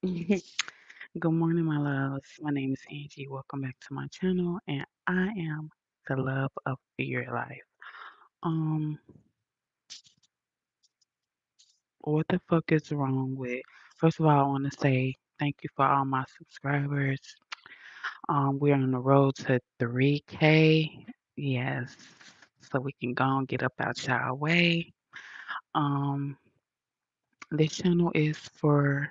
Good morning, my loves. My name is Angie. Welcome back to my channel, and I am the love of your life. Um, what the fuck is wrong with? First of all, I want to say thank you for all my subscribers. We're on the road to 3K. Yes, so we can go and get up out y'all way. Um, this channel is for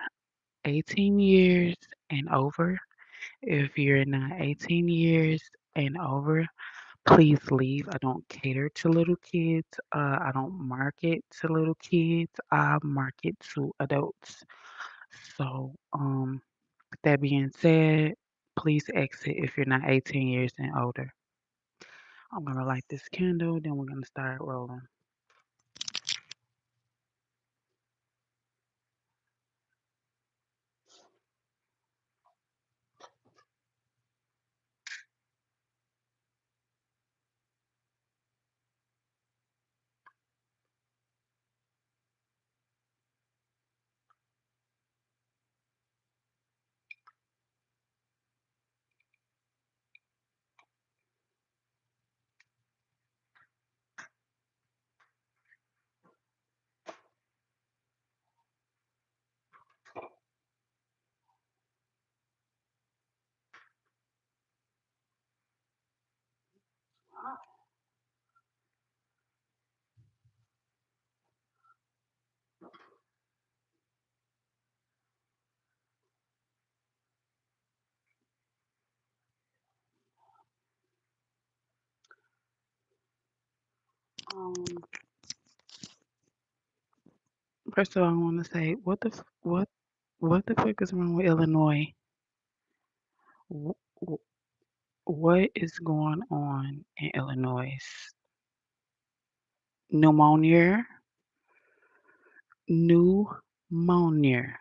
18 years and over. If you're not 18 years and over, please leave. I don't cater to little kids. I don't market to little kids. I market to adults. So, with that being said, please exit if you're not 18 years and older. I'm gonna light this candle, then we're gonna start rolling. Um, First of all, I want to say, what the fuck is wrong with Illinois? Wh- wh- What is going on in Illinois? Pneumonia, pneumonia.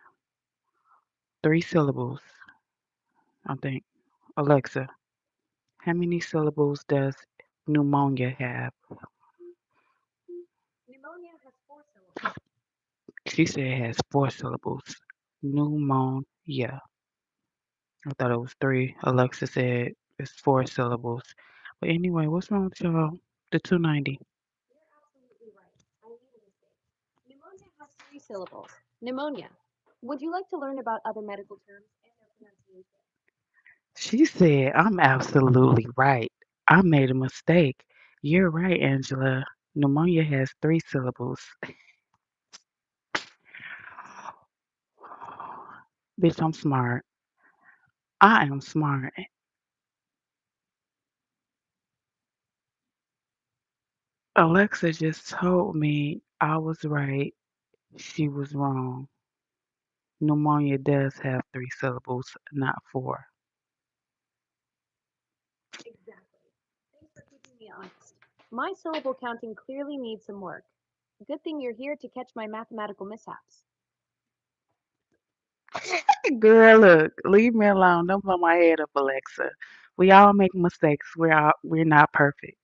Three syllables, I think. Alexa, how many syllables does pneumonia have? She said it has four syllables. Pneumonia. I thought it was three. Alexa said it's four syllables. But anyway, what's wrong with y'all? The 290. She said, I'm absolutely right. I made a mistake. You're right, Angela. Pneumonia has three syllables. Bitch, I'm smart. I am smart. Alexa just told me I was right. She was wrong. Pneumonia does have three syllables, not four. Girl, look, leave me alone. Don't blow my head up, Alexa. We all make mistakes. We're not perfect.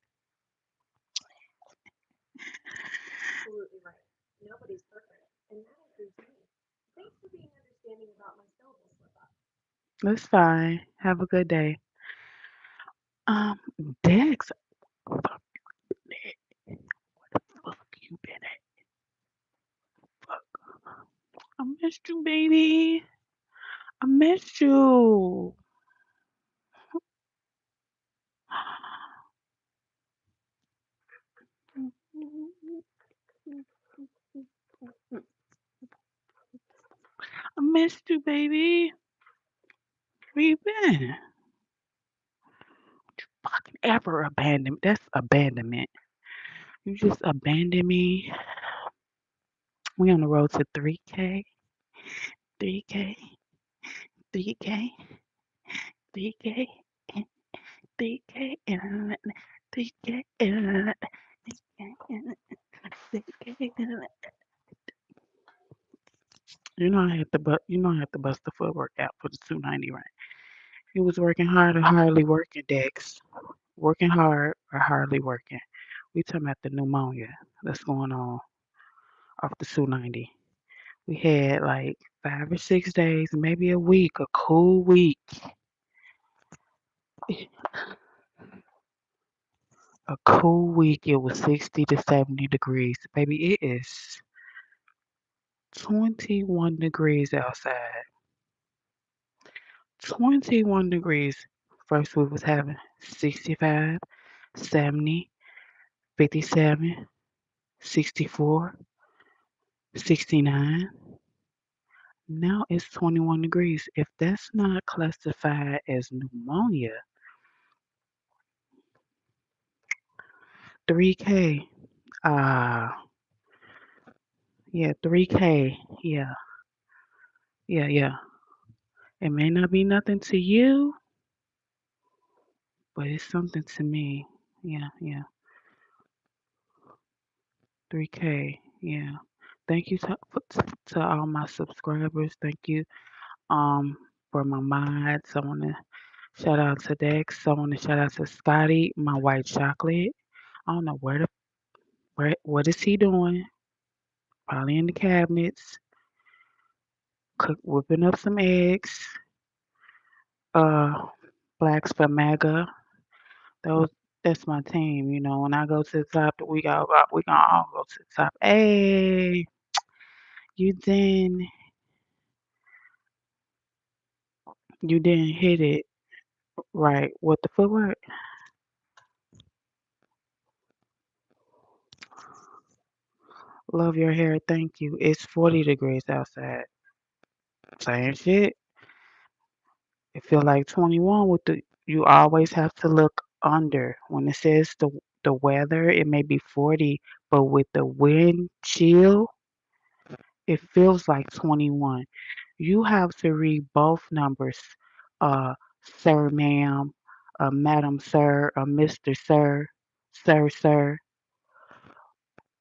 That's fine. Have a good day. Um, Dex, fuck you been at? Fuck. I missed you, baby. I missed you. I missed you, baby. Where you been? Fucking ever abandoned. That's abandonment. You just abandoned me. We on the road to 3K, 3K, 3K, 3K, 3K, 3K, 3K. I had to bust the footwork out for the 290, right? He was working hard or hardly working, Dex. Working hard or hardly working. We talking about the pneumonia that's going on off the 290. We had like 5 or 6 days, maybe a week, a cool week. A cool week, it was 60 to 70 degrees. Baby, it is 21 degrees outside. 21 degrees. First we was having 65, 70, 57, 64, 69. Now it's 21 degrees. If that's not classified as pneumonia, 3K. Yeah, 3K. Yeah, yeah. It may not be nothing to you, but it's something to me. Yeah. 3K. Yeah. Thank you to all my subscribers. Thank you for my mods. I want to shout out to Dex. I want to shout out to Scotty, my white chocolate. I don't know what is he doing? Probably in the cabinets, whipping up some eggs. Uh, Blacks for MAGA. Those that's my team. You know, when I go to the top, we gonna all go to the top. Hey, you didn't you didn't hit it right with the footwork. Love your hair, thank you. It's 40 degrees outside. Same shit. It feel like 21 with the. You always have to look under when it says the weather. It may be 40, but with the wind chill, it feels like 21. You have to read both numbers, uh, sir, ma'am, madam, sir, Mr. Sir, sir.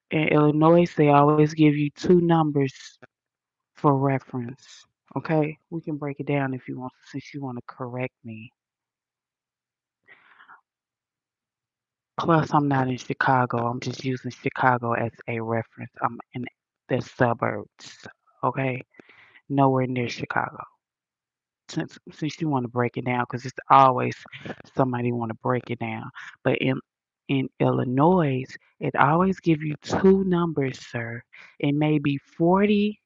In Illinois, they always give you two numbers for reference. Okay, we can break it down if you want, since you want to correct me. Plus, I'm not in Chicago. I'm just using Chicago as a reference. I'm in the suburbs. Okay, nowhere near Chicago. Since you want to break it down, because it's always somebody want to break it down. But in Illinois, it always give you two numbers, sir. It may be 40,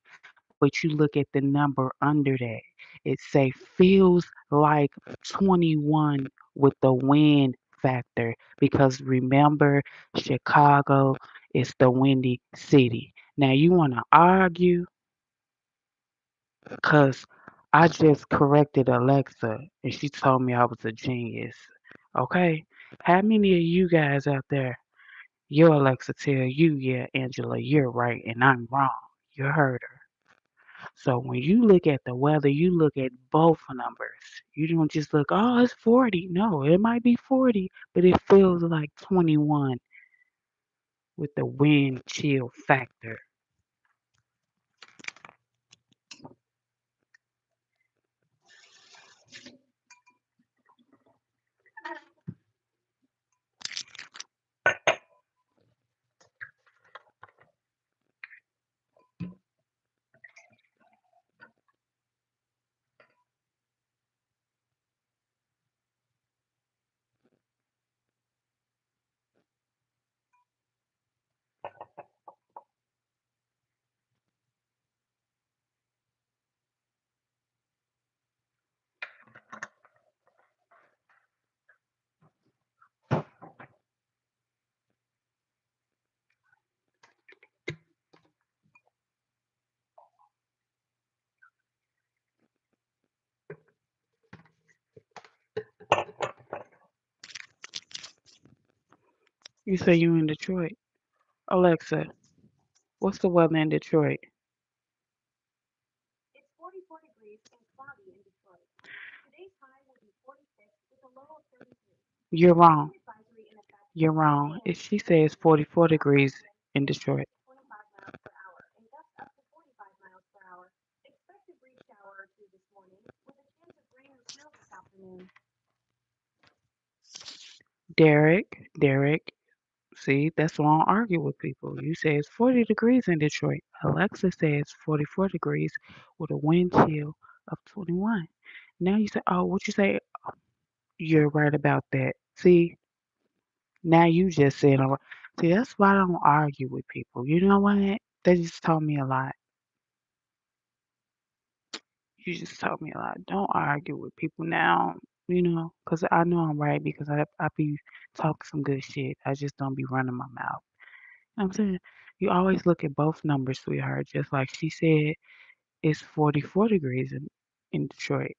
but you look at the number under that. It say feels like 21 with the wind factor, because remember, Chicago is the windy city. Now you want to argue because I just corrected Alexa and she told me I was a genius. Okay? How many of you guys out there, your Alexa tell you, yeah, Angela, you're right and I'm wrong? You heard her. So when you look at the weather, you look at both numbers. You don't just look, oh, it's 40. No, it might be 40, but it feels like 21 with the wind chill factor. You say you in Detroit. Alexa, what's the weather in Detroit? You're wrong. You're wrong. She says 44 degrees in Detroit. Derek, see, that's why I don't argue with people. You say it's 40 degrees in Detroit. Alexa says 44 degrees with a wind chill of 21. Now you say, oh, what you say? You're right about that. See, now you just said, all right. See, that's why I don't argue with people. You know what? They just told me a lot. You just told me a lot. Don't argue with people now, because I know I'm right because I be talking some good shit. I just don't be running my mouth. You know what I'm saying? You always look at both numbers, sweetheart. Just like she said, it's 44 degrees in Detroit.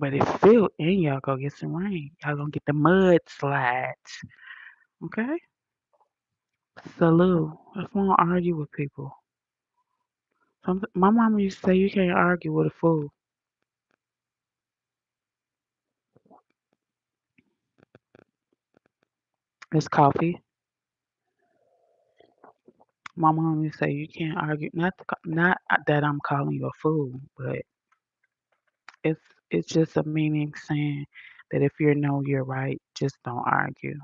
But it feel and y'all go get some rain. Y'all gonna get the mudslides. Okay? Salute. I just won't argue with people. My mama used to say you can't argue with a fool. It's coffee. My mom used to say you can't argue. Not that I'm calling you a fool, but it's it's just a meaning saying that if you know you're right, just don't argue.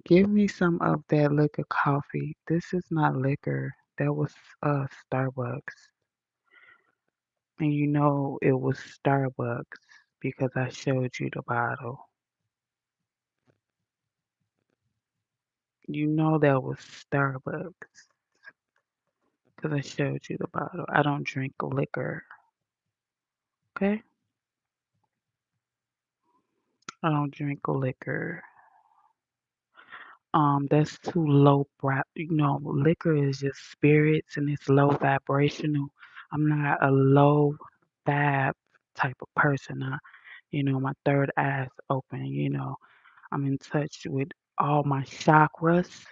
Give me some of that liquor coffee. This is not liquor. That was Starbucks. And you know it was Starbucks because I showed you the bottle. You know that was Starbucks because I showed you the bottle. I don't drink liquor, okay? I don't drink liquor. That's too low. Liquor is just spirits and it's low vibrational. I'm not a low vibe type of person. My third eye's open. I'm in touch with all my chakras.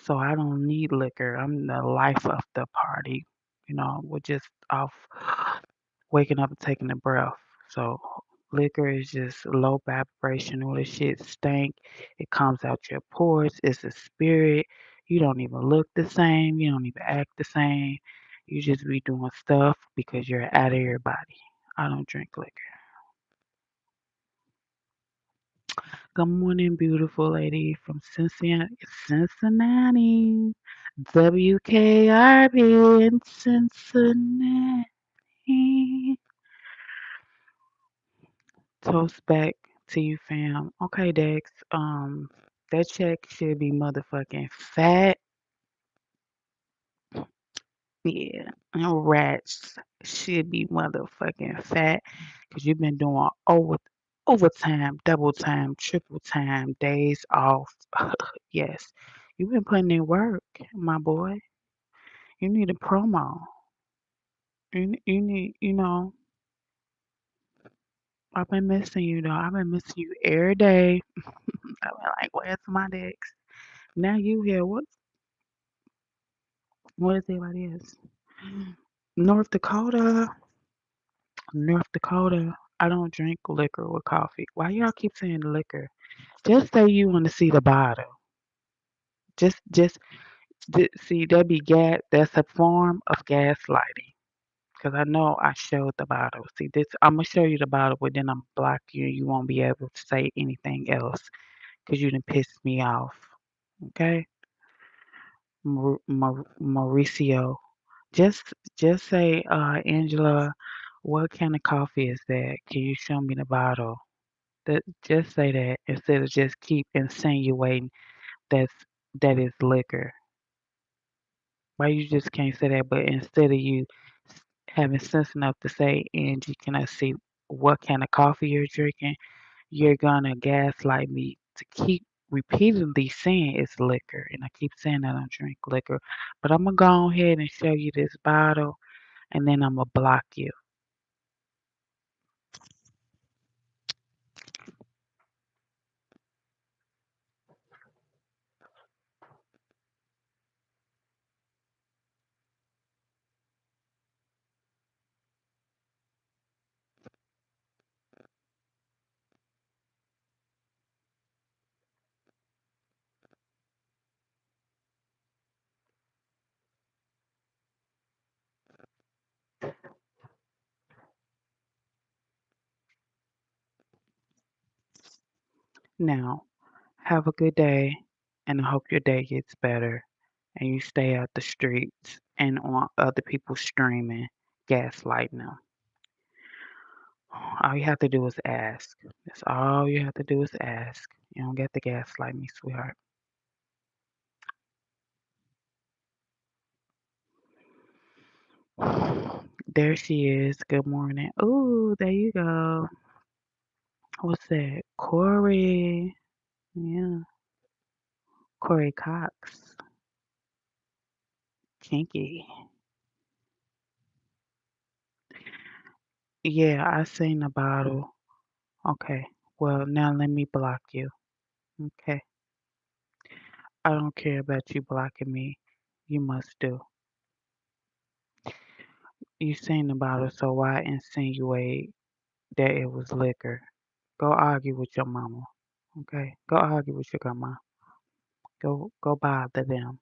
So I don't need liquor. I'm the life of the party. We're just off waking up and taking a breath. So liquor is just low vibration. All the shit stink. It comes out your pores. It's a spirit. You don't even look the same. You don't even act the same. You just be doing stuff because you're out of your body. I don't drink liquor. Good morning, beautiful lady from Cincinnati. Cincinnati. WKRB in Cincinnati. Toast back to you, fam. Okay, Dex. That check should be motherfucking fat. Yeah, and rats should be motherfucking fat because you've been doing overtime, double time, triple time, days off. Yes, you've been putting in work, my boy. You need a promo. You need, I've been missing you though. I've been missing you every day. I've been like, where's my Dex? Now you here. What is everybody else? North Dakota. North Dakota. I don't drink liquor with coffee. Why y'all keep saying liquor? Just say you want to see the bottle. Just see that be gas. That's a form of gaslighting. Cause I know I showed the bottle. See this. I'm gonna show you the bottle, but then I'm block you. You won't be able to say anything else. Cause you done pissed me off. Okay, Mauricio. Just say, Angela, what kind of coffee is that? Can you show me the bottle? Just say that instead of just keep insinuating that's that is liquor. Why you just can't say that? But instead of you having sense enough to say, Angie, can I see what kind of coffee you're drinking? You're gonna gaslight me to keep repeatedly saying it's liquor, and I keep saying I don't drink liquor. But I'm gonna go ahead and show you this bottle, and then I'm gonna block you. Now, have a good day, and I hope your day gets better. and you stay out the streets and on other people streaming, gaslighting them. All you have to do is ask. That's all you have to do is ask. You don't get to gaslight me, sweetheart. There she is. Good morning. Ooh, there you go. What's that? Corey. Yeah, Corey Cox. Kinky. Yeah, I seen the bottle. Okay. Well, now let me block you. Okay. I don't care about you blocking me. You must do. You seen the bottle, so why insinuate that it was liquor? Go argue with your mama. Okay? Go argue with your grandma. Go bother them.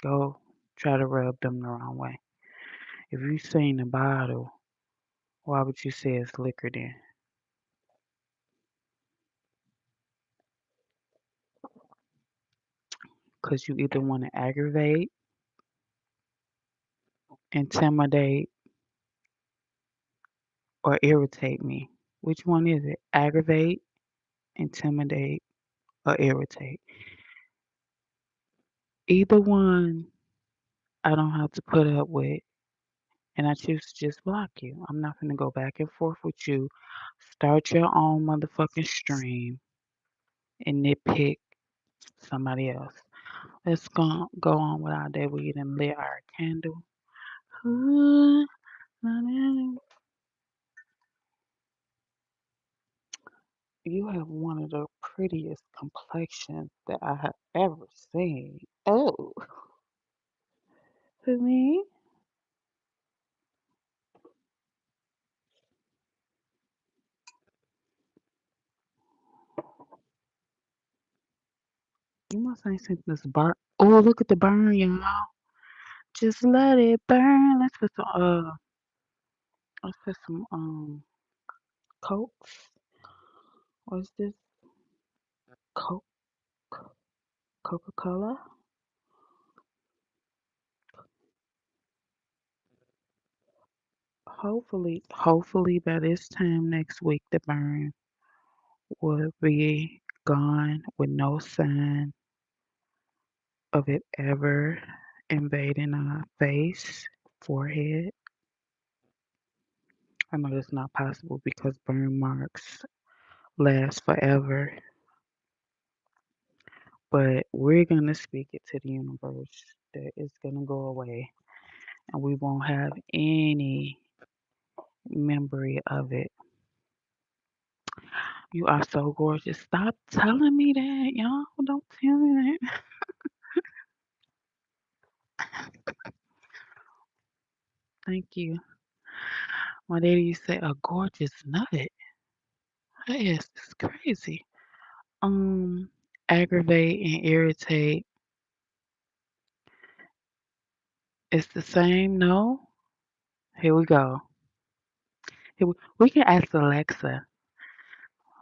Go try to rub them the wrong way. If you seen the bottle, why would you say it's liquor then? Because you either want to aggravate, intimidate, or irritate me. Which one is it? Aggravate, intimidate, or irritate? Either one I don't have to put up with, and I choose to just block you. I'm not going to go back and forth with you. Start your own motherfucking stream and nitpick somebody else. Let's go on with our day. We done lit our candle. Ooh, you have one of the prettiest complexions that I have ever seen. Oh, for me? You must ain't seen this burn. Oh, look at the burn, y'all. Just let it burn. Let's put some cokes. What's this? Coke, Coca-Cola. Hopefully by this time next week the burn will be gone with no sign of it ever invading our face, forehead. I know that's not possible because burn marks last forever, but we're gonna speak it to the universe that it's gonna go away and we won't have any memory of it. You are so gorgeous. Stop telling me that, y'all. Don't tell me that. Thank you. My daddy used to say a gorgeous nut. That is crazy. Um, aggravate and irritate. It's the same. No. Here we go. We can ask Alexa.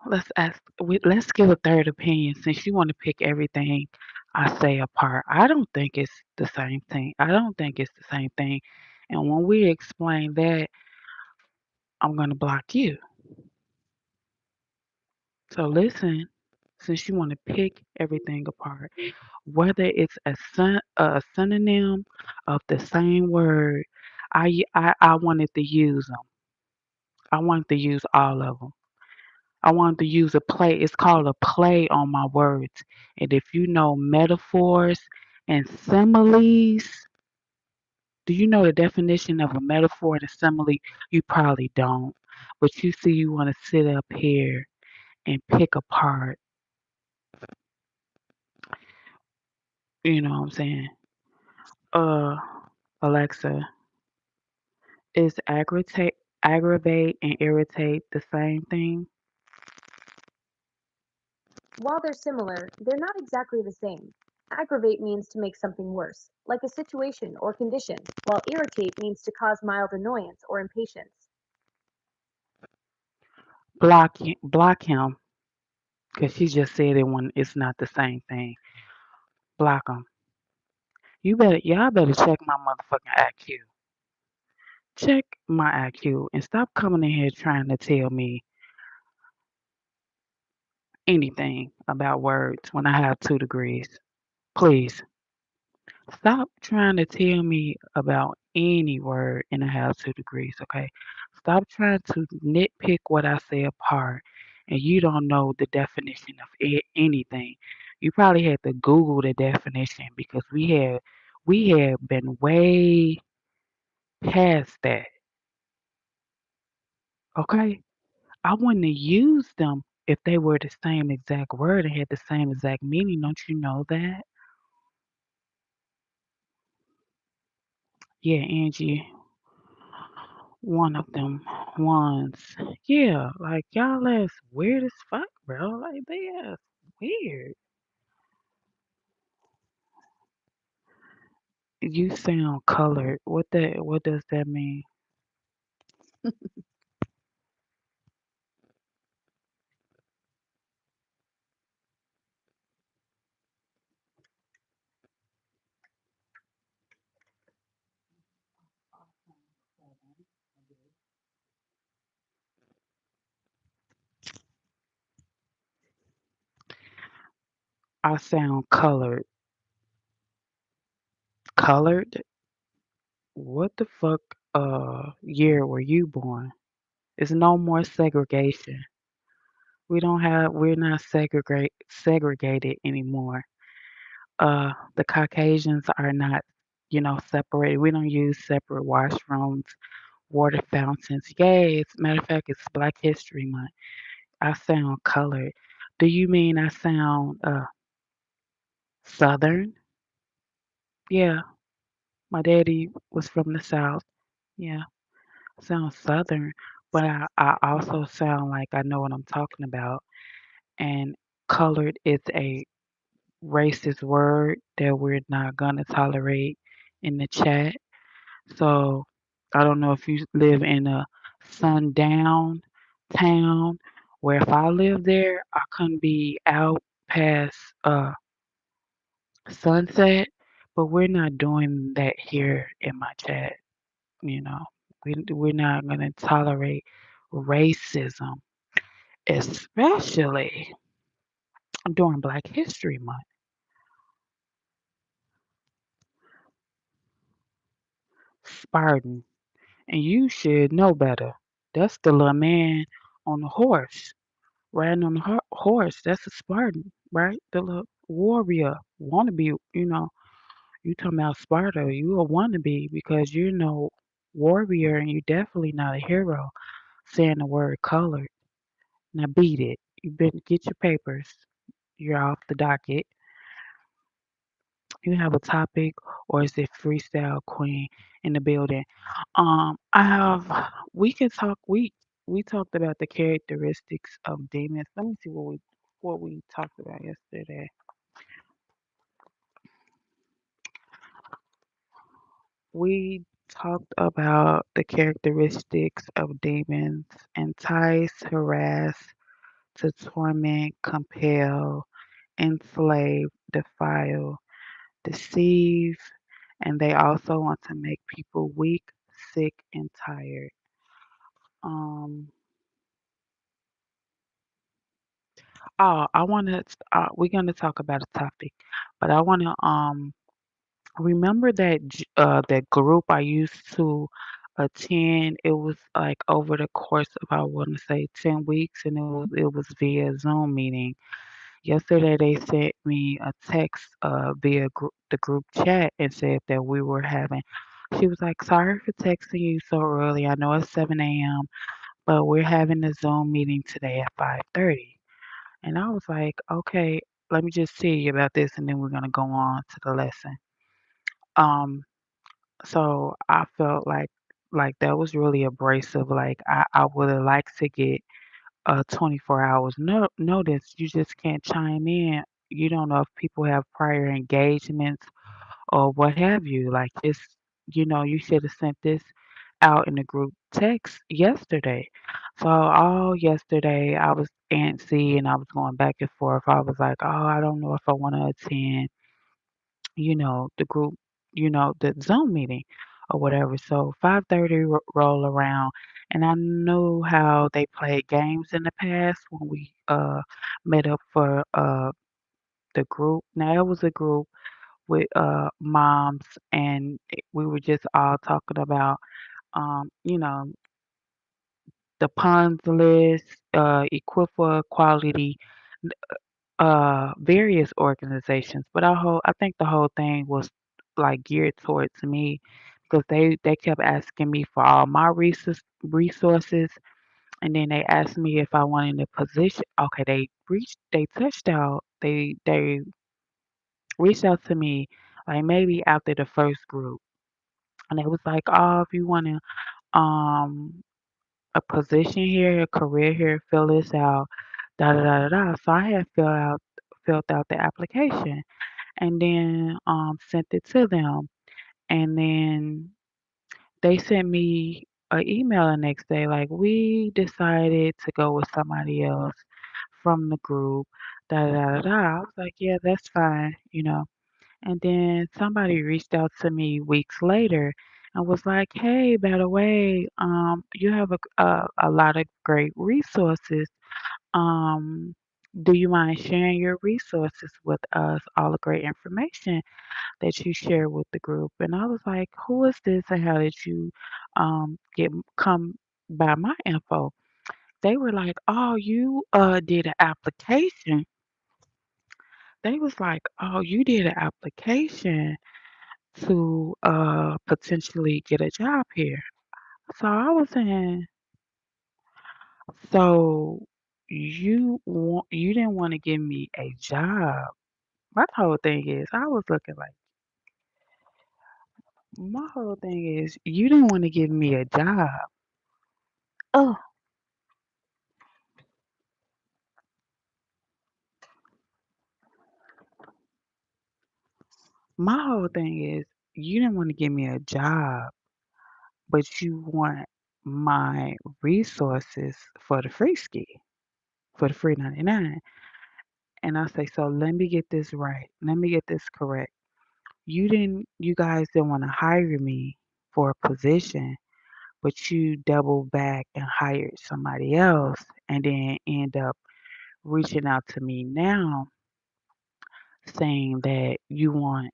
Let's give a third opinion since you want to pick everything I say apart. I don't think it's the same thing. I don't think it's the same thing. And when we explain that, I'm gonna block you. So listen, since you want to pick everything apart, whether it's a synonym of the same word, I wanted to use them. I wanted to use all of them. I wanted to use a play. It's called a play on my words. And if you know metaphors and similes, do you know the definition of a metaphor and a simile? You probably don't. But you see, you want to sit up here and pick apart, you know what I'm saying? Uh, Alexa, is aggravate and irritate the same thing? While they're similar, they're not exactly the same. Aggravate means to make something worse, like a situation or condition, while irritate means to cause mild annoyance or impatience. Block him, because she just said it when it's not the same thing. Block him. Y'all better check my motherfucking IQ. Check my IQ and stop coming in here trying to tell me anything about words when I have 2 degrees. Please stop trying to tell me about any word and I have 2 degrees, okay? Stop trying to nitpick what I say apart and you don't know the definition of anything. You probably had to Google the definition because we had been way past that, okay? I wouldn't have used them if they were the same exact word and had the same exact meaning. Don't you know that? Yeah, Angie, one of them ones. Yeah, like y'all ass weird as fuck, bro. Like they ass weird. You sound colored. What does that mean? I sound colored. Colored? What the fuck year were you born? There's no more segregation. We're not segregated anymore. The Caucasians are not, separated. We don't use separate washrooms, water fountains. Yay, as a matter of fact, it's Black History Month. I sound colored. Do you mean I sound Southern? Yeah, my daddy was from the South. Yeah, I sound Southern, but I also sound like I know what I'm talking about. And colored is a racist word that we're not gonna tolerate in the chat. So I don't know if you live in a sundown town where if I lived there, I couldn't be out past sunset. But we're not doing that here in my chat. You know, we're not gonna tolerate racism, especially during Black History Month. Spartan, and you should know better. That's the little man on the horse. Riding on the horse, that's a Spartan, right? The little warrior, wannabe, you talking about Sparta, you a wannabe because you're no warrior and you definitely not a hero saying the word colored. Now beat it. You better get your papers. You're off the docket. You have a topic or is it freestyle queen in the building? I have we can talk we talked about the characteristics of demons. Let me see what we talked about yesterday. We talked about the characteristics of demons: entice, harass, to torment, compel, enslave, defile, deceive, and they also want to make people weak, sick, and tired. Um, I want to. We're gonna talk about a topic, but I want to remember that group I used to attend. It was like over the course of I want to say 10 weeks, and it was via Zoom meeting. Yesterday they sent me a text via the group chat and said that we were having. She was like, "Sorry for texting you so early. I know it's 7 a.m., but we're having a Zoom meeting today at 5:30." And I was like, "Okay, let me just tell you about this, and then we're gonna go on to the lesson." Um, So I felt like that was really abrasive. Like I would have liked to get 24 hours notice. You just can't chime in. You don't know if people have prior engagements or what have you. Like you should have sent this out in the group text yesterday. So all yesterday I was antsy and I was going back and forth. I was like, oh, I don't know if I want to attend, the group. the Zoom meeting or whatever. So 5:30 roll around, and I knew how they played games in the past when we met up for the group. Now it was a group with moms, and we were just all talking about um, you know the puns list, equip for equality, various organizations. But I think the whole thing was like geared towards me because they kept asking me for all my resources, and then they asked me if I wanted a position. Okay, they reached out to me like maybe after the first group, and they was like, oh, if you want um a position here, a career here, fill this out, da da da da da. So I had filled out the application and then sent it to them. And then they sent me an email the next day like we decided to go with somebody else from the group. Da da da da. Da. I was like, yeah, that's fine. And then somebody reached out to me weeks later and was like, "Hey, by the way, you have a lot of great resources. Um, do you mind sharing your resources with us? All the great information that you share with the group." And I was like, "Who is this, and how did you get come by my info?" They were like, "Oh, you did an application." They was like, "Oh, you did an application to potentially get a job here." So I was saying, so you didn't want to give me a job. My whole thing is I was looking like my whole thing is you didn't want to give me a job. Oh, my whole thing is you didn't want to give me a job, but you want my resources for the free ski, for the free 99. And I say, so let me get this right. Let me get this correct. You guys didn't want to hire me for a position, but you doubled back and hired somebody else and then end up reaching out to me now saying that you want